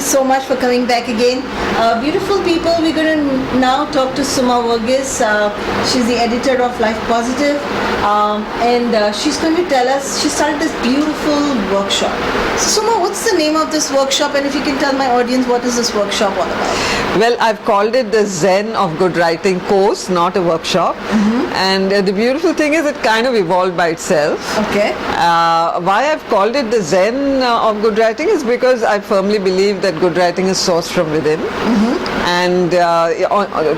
so much for coming back again. Beautiful people, we're going to now talk to Suma Verghese. She's the editor of Life Positive, and she's going to tell us, she started this beautiful workshop. So Suma, what's the name of this workshop, and if you can tell my audience what is this workshop all about? Well, I've called it the Zen of Good Writing course, not a workshop. And the beautiful thing is it kind of evolved by itself. Okay. Why I've called it the Zen of Good Writing is because I firmly believe that good writing is sourced from within. And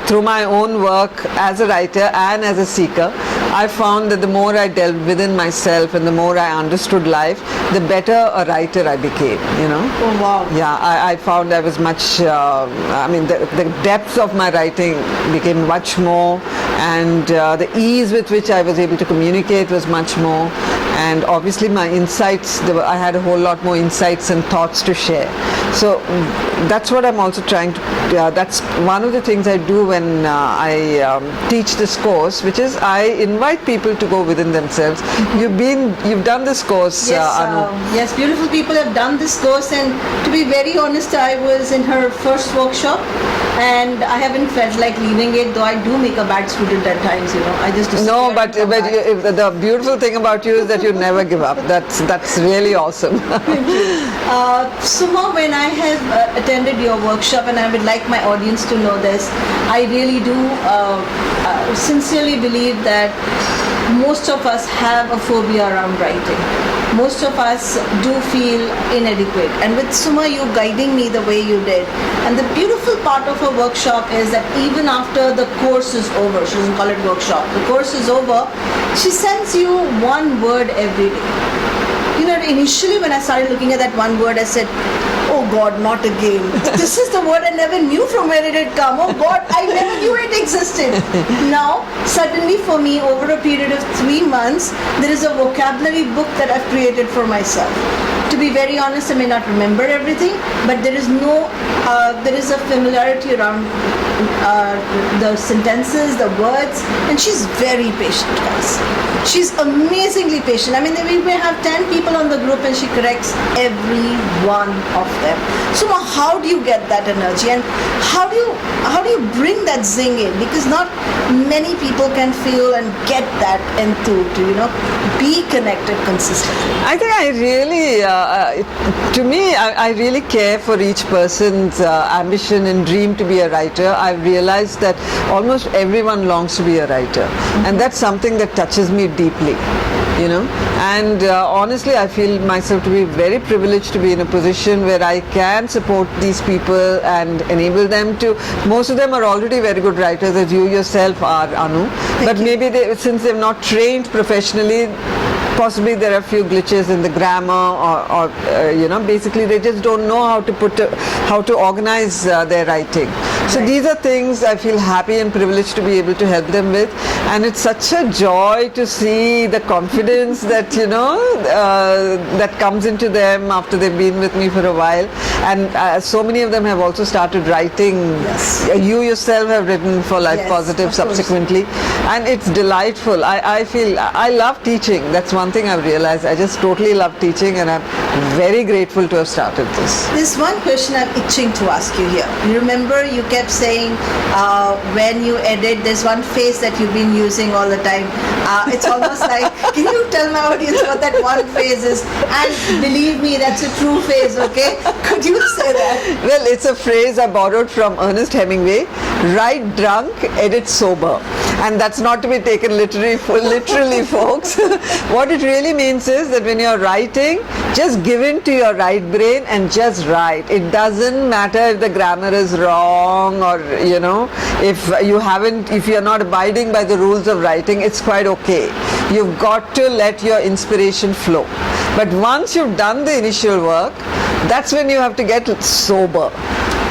through my own work as a writer and as a seeker, I found that the more I delved within myself and the more I understood life, the better a writer I became, you know. Oh wow. Yeah, I found I was much, the depth of my writing became much more, and the ease with which I was able to communicate was much more, and obviously my insights, I had a whole lot more insights and thoughts to share. So that's what I'm also trying to, that's one of the things I do when I teach this course, which is I invite people to go within themselves. You've done this course, yes, Anu. Yes, beautiful people have done this course, and to be very honest, I was in her first workshop and I haven't felt like leaving it, though I do make a bad student at times, you know. I just No, but the beautiful thing about you is that you never give up. That's really awesome. Suma, when I have attended your workshop, and I would like my audience to know this, I really do sincerely believe that most of us have a phobia around writing. Most of us do feel inadequate, and with Suma, you guiding me the way you did, and the beautiful part of her workshop is that even after the course is over, she doesn't call it workshop, the course is over, she sends you one word every day. You know, initially when I started looking at that one word, I said, oh God, not again. This is the word I never knew from where it had come. Oh God, I never knew it existed. Now, suddenly for me, over a period of 3 months, there is a vocabulary book that I've created for myself. To be very honest, I may not remember everything, but there is a familiarity around the sentences, the words, and she's very patient, guys. She's amazingly patient. I mean, we may have 10 people on the group and she corrects every one of them. So how do you get that energy, and how do you bring that zing in? Because not many people can feel and get that enthused to, you know, be connected consistently. I think I really, I really care for each person's ambition and dream to be a writer. I've realized that almost everyone longs to be a writer, and that's something that touches me deeply, you know. And honestly, I feel myself to be very privileged to be in a position where I can support these people and enable them to. Most of them are already very good writers, as you yourself are, Anu. But maybe since they've not trained professionally, possibly there are a few glitches in the grammar, or basically they just don't know how to organize their writing. So these are things I feel happy and privileged to be able to help them with, and it's such a joy to see the confidence that that comes into them after they've been with me for a while. And so many of them have also started writing. Yes. You yourself have written for Life Positive subsequently, and it's delightful. I feel I love teaching. That's one thing I've realized. I just totally love teaching, and I'm very grateful to have started this. There's one question I'm itching to ask you here. You remember you kept saying when you edit, there's one phrase that you've been using all the time. It's almost like, can you tell my audience what that one phrase is? And believe me, that's a true phrase, okay? Could you say that? Well, it's a phrase I borrowed from Ernest Hemingway: write drunk, edit sober. And that's not to be taken literally, folks. What it really means is that when you're writing, just give in to your right brain and just write. It doesn't matter if the grammar is wrong, or if you're not abiding by the rules of writing, it's quite okay. You've got to let your inspiration flow. But once you've done the initial work, that's when you have to get sober.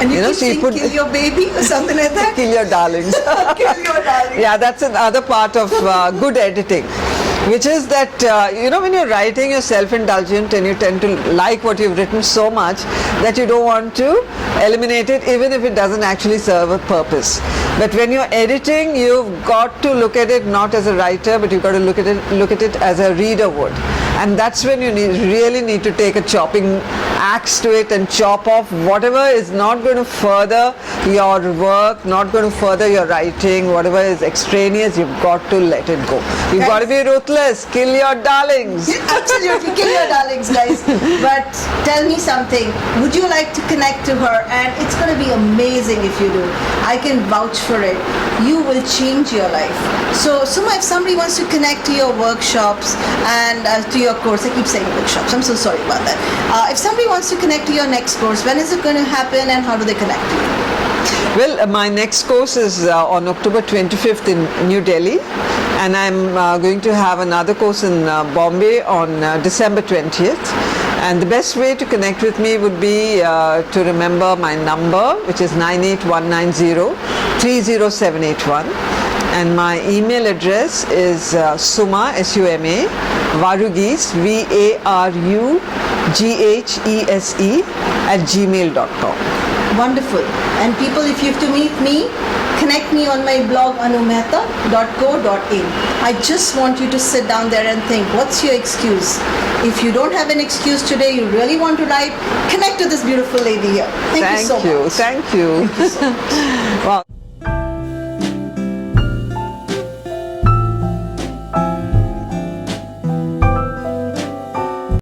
And you keep saying, kill your baby or something like that? Kill your darlings. Kill your darlings. Yeah, that's another part of good editing, which is that, when you're writing, you're self-indulgent and you tend to like what you've written so much that you don't want to eliminate it, even if it doesn't actually serve a purpose. But when you're editing, you've got to look at it not as a writer, but you've got to look at it as a reader would. And that's when you really need to take a chopping axe to it and chop off whatever is not going to further your work, not going to further your writing, whatever is extraneous, you've got to let it go. You've got to be ruthless, kill your darlings. Absolutely, kill your darlings, guys. But tell me something. Would you like to connect to her? And it's going to be amazing if you do. I can vouch for it. You will change your life. So, Suma, if somebody wants to connect to your workshops and to your course, I keep saying workshops. I'm so sorry about that. If somebody wants to connect to your next course, when is it going to happen, and how do they connect to you? Well, my next course is on October 25th in New Delhi, and I'm going to have another course in Bombay on December 20th. And the best way to connect with me would be to remember my number, which is 98190 30781. And my email address is Suma, S-U-M-A, Varugese, V-A-R-U-G-H-E-S-E @gmail.com. Wonderful. And people, if you have to meet me, connect me on my blog anumehta.co.in. I just want you to sit down there and think, what's your excuse? If you don't have an excuse today, you really want to write, connect to this beautiful lady here. Thank you so much. Thank you. Thank you so much. Wow.